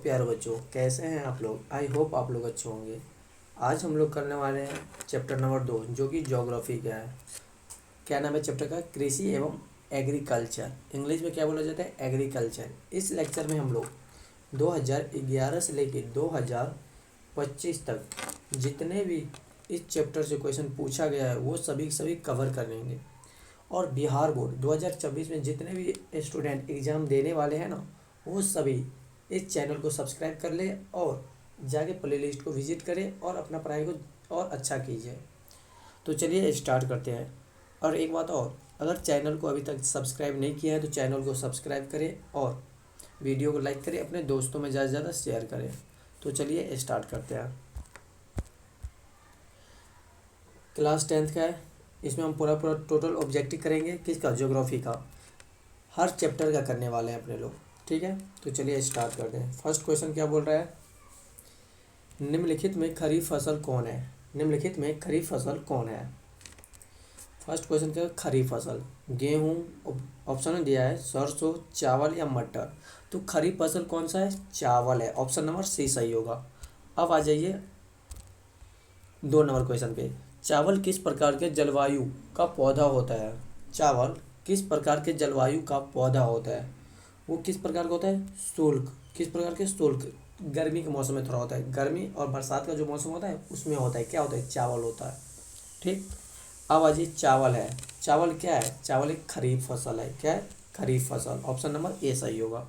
प्यारे बच्चों, कैसे हैं आप लोग। आई होप आप लोग अच्छे होंगे। आज हम लोग करने वाले हैं चैप्टर नंबर 2, जो कि ज्योग्राफी का है। क्या नाम है चैप्टर का? कृषि एवं एग्रीकल्चर। इंग्लिश में क्या बोला जाता है? एग्रीकल्चर। इस लेक्चर में हम लोग 2011 से लेके 2025 तक जितने भी इस चैप्टर से क्वेश्चन पूछा गया है वो सभी सभी कवर कर लेंगे। और बिहार बोर्ड 2026 में जितने भी स्टूडेंट एग्ज़ाम देने वाले हैं ना, वो सभी इस चैनल को सब्सक्राइब कर ले और जाके प्ले लिस्ट को विजिट करें और अपना पढ़ाई को और अच्छा कीजिए। तो चलिए स्टार्ट करते हैं। और एक बात और, अगर चैनल को अभी तक सब्सक्राइब नहीं किया है तो चैनल को सब्सक्राइब करें और वीडियो को लाइक करें, अपने दोस्तों में ज़्यादा से ज़्यादा शेयर करें। तो चलिए स्टार्ट करते हैं। क्लास 10th का है, इसमें हम पूरा पूरा टोटल ऑब्जेक्टिव करेंगे। किसका? ज्योग्राफी का। हर चैप्टर का करने वाले हैं अपने लोग, ठीक है। तो चलिए स्टार्ट करते हैं। फर्स्ट क्वेश्चन क्या बोल रहा है? निम्नलिखित में खरीफ फसल कौन है? निम्नलिखित में खरीफ फसल कौन है? फर्स्ट क्वेश्चन क्या है? खरीफ फसल। गेहूँ ऑप्शन में दिया है, सरसों, चावल या मटर। तो खरीफ फसल कौन सा है? चावल है। ऑप्शन नंबर सी सही होगा। अब आ जाइए 2 नंबर क्वेश्चन पे। चावल किस प्रकार के जलवायु का पौधा होता है? चावल किस प्रकार के जलवायु का पौधा होता है? वो किस प्रकार का होता है? शुष्क। किस प्रकार के? शुष्क। गर्मी के मौसम में थोड़ा होता है, गर्मी और बरसात का जो मौसम होता है उसमें होता है। क्या होता है? चावल होता है, ठीक। अब आ जाइए, चावल है। चावल क्या है? चावल एक खरीफ फसल है। क्या है? खरीफ फसल। ऑप्शन नंबर ए सही होगा।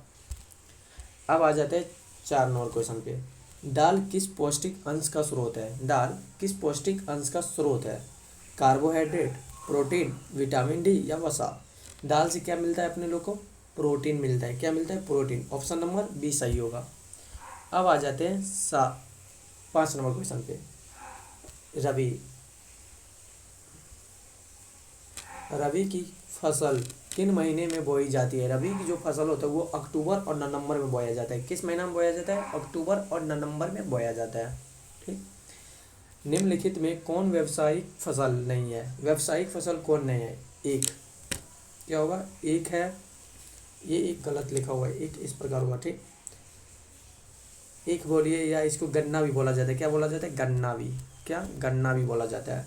अब आ जाते हैं 4 नंबर क्वेश्चन पे। दाल किस पौष्टिक अंश का स्रोत है? दाल किस पौष्टिक अंश का स्रोत है? कार्बोहाइड्रेट, प्रोटीन, विटामिन डी या वसा। दाल से क्या मिलता है अपने लोग को? प्रोटीन मिलता है। क्या मिलता है? प्रोटीन। ऑप्शन नंबर बी सही होगा। अब आ जाते हैं 5 नंबर क्वेश्चन पे। रबी। रबी की फसल किन महीने में बोई जाती है? रबी की जो फसल होता है वो अक्टूबर और नवंबर में बोया जाता है। किस महीना में बोया जाता है? अक्टूबर और नवंबर में बोया जाता है, ठीक। निम्नलिखित में कौन व्यावसायिक फसल नहीं है? व्यावसायिक फसल कौन नहीं है? एक। क्या होगा? एक है, ये एक गलत लिखा हुआ है, एक इस प्रकार होगा, ठीक। एक बोलिए, या इसको गन्ना भी बोला जाता है। क्या बोला जाता है? गन्ना भी। क्या? गन्ना भी बोला जाता है।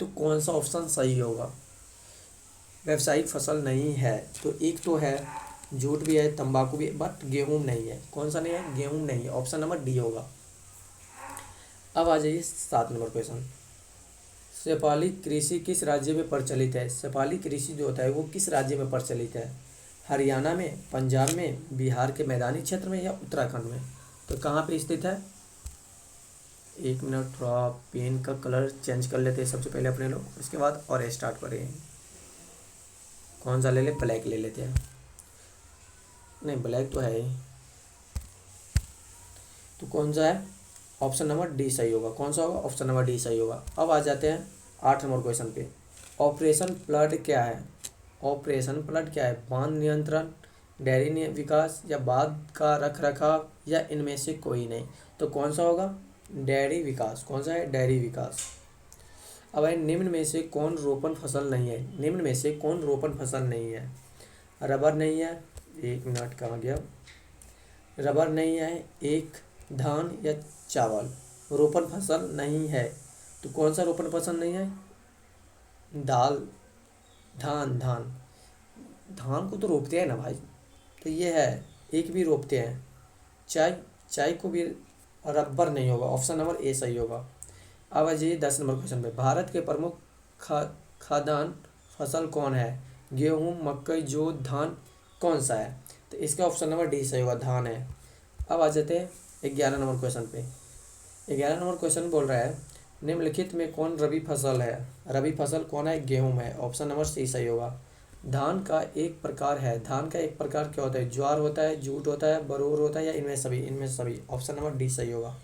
तो कौन सा ऑप्शन सही होगा? व्यावसायिक फसल नहीं है तो एक तो है, जूट भी है, तंबाकू भी है, बट गेहूं नहीं है। कौन सा नहीं है? गेहूं नहीं है। ऑप्शन नंबर डी होगा। अब आ जाइए 7 नंबर क्वेश्चन। शेफाली कृषि किस राज्य में प्रचलित है? शेफाली कृषि जो होता है वो किस राज्य में प्रचलित है? हरियाणा में, पंजाब में, बिहार के मैदानी क्षेत्र में या उत्तराखंड में? तो कहाँ पे स्थित है? 1 मिनट, थोड़ा पेन का कलर चेंज कर लेते हैं सबसे पहले अपने लोग, उसके बाद और स्टार्ट करें। कौन सा ले ले? ब्लैक ले लेते हैं। नहीं, ब्लैक तो है ही। तो कौन सा है? ऑप्शन नंबर डी सही होगा। कौन सा होगा? ऑप्शन नंबर डी सही होगा। अब आ जाते हैं 8 नंबर क्वेश्चन पे। ऑपरेशन फ्लड क्या है? ऑपरेशन फ्लड क्या है? बांध नियंत्रण, डेयरी विकास या बांध का रख रखाव या इनमें से कोई नहीं। तो कौन सा होगा? डेयरी विकास। कौन सा है? डेयरी विकास। अब है, निम्न में से कौन रोपण फसल नहीं है? निम्न में से कौन रोपण फसल नहीं है? रबर नहीं है। 1 मिनट, कहाँ गया? रबर नहीं है। एक, धान या चावल। रोपण फसल नहीं है तो कौन सा रोपण फसल नहीं है? दाल, धान। धान को तो रोपते हैं ना भाई, तो ये है, एक भी रोपते हैं। चाय, चाय को भी। रबर नहीं होगा। ऑप्शन नंबर ए सही होगा। अब आ जाइए 10 नंबर क्वेश्चन पे। भारत के प्रमुख खाद्यान्न फसल कौन है? गेहूँ, मकई, जौ, धान। कौन सा है? तो इसका ऑप्शन नंबर डी सही होगा, धान है। अब आ जाते हैं 11 नंबर क्वेश्चन पे। 11 नंबर क्वेश्चन बोल रहा है, निम्नलिखित में कौन रबी फसल है? रबी फसल कौन है? गेहूँ है। ऑप्शन नंबर सी सही होगा। धान का एक प्रकार है। धान का एक प्रकार क्या होता है? ज्वार होता है, जूट होता है, बरोर होता है या इनमें सभी? इनमें सभी। ऑप्शन नंबर डी सही होगा।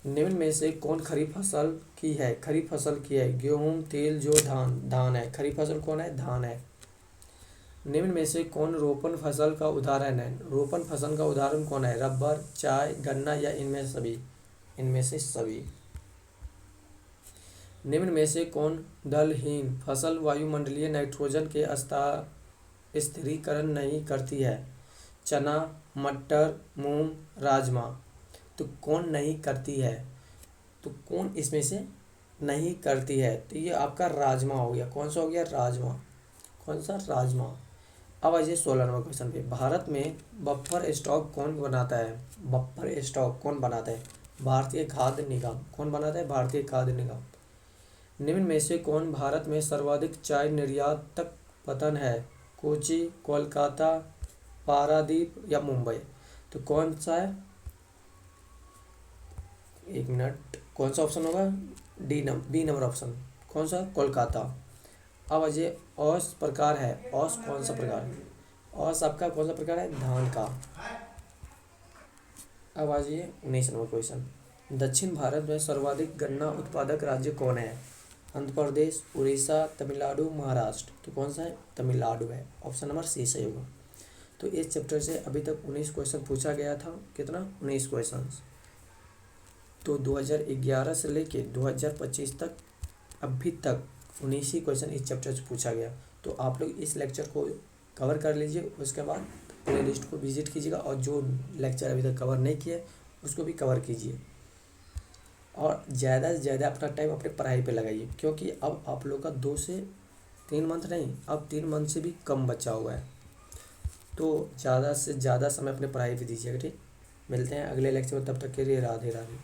निम्न में से कौन खरीफ फसल की है? खरीफ फसल की है। गेहूँ, तिल, जौ, धान। धान है। खरीफ फसल कौन है? धान है। निम्न में से कौन रोपण फसल का उदाहरण है? रोपण फसल का उदाहरण कौन है? रबर, चाय, गन्ना या इनमें से सभी? इनमें से सभी। निम्न में से कौन दलहीन फसल वायुमंडलीय नाइट्रोजन के स्थिरीकरण नहीं करती है? चना, मटर, मूंग, राजमा। तो कौन नहीं करती है, तो कौन इसमें से नहीं करती है, तो ये आपका राजमा हो गया। कौन सा हो गया, राजमा। कौन सा, राजमा। अब आइए 16 नंबर क्वेश्चन पे। भारत में बफर स्टॉक कौन बनाता है, बफर स्टॉक कौन बनाता है, भारतीय खाद्य निगम। कौन बनाता है, भारतीय खाद्य निगम। निम्न में से कौन भारत में सर्वाधिक चाय निर्यातक पतन है, कोची, कोलकाता, पारादीप या मुंबई। तो कौन सा है, एक मिनट, कौन सा ऑप्शन होगा, बी नंबर ऑप्शन। कौन सा, कोलकाता। अब अजय औस प्रकार है, औस कौन सा प्रकार है, औस आपका कौन सा प्रकार है, धान का। अब आ जाइए 19 नंबर क्वेश्चन। दक्षिण भारत में सर्वाधिक गन्ना उत्पादक राज्य कौन है, आंध्र प्रदेश, उड़ीसा, तमिलनाडु, महाराष्ट्र। तो कौन सा है, तमिलनाडु है। ऑप्शन नंबर सी सही होगा। तो इस चैप्टर से अभी तक 19 क्वेश्चन पूछा गया था। कितना, 19 क्वेश्चन। तो 2011 से लेके 2025 तक अभी तक 19 ही क्वेश्चन इस चैप्टर से पूछा गया। तो आप लोग इस लेक्चर को कवर कर लीजिए, उसके बाद प्ले लिस्ट को विजिट कीजिएगा, और जो लेक्चर अभी तक कवर नहीं किए उसको भी कवर कीजिए। और ज़्यादा से ज़्यादा अपना टाइम अपने पढ़ाई पे लगाइए, क्योंकि अब आप लोग का 2 से 3 मंथ नहीं, अब 3 मंथ से भी कम बचा हुआ है। तो ज़्यादा से ज़्यादा समय अपने पढ़ाई पे दीजिएगा, ठीक। मिलते हैं अगले लेक्चर में, तब तक के लिए राधे राधे।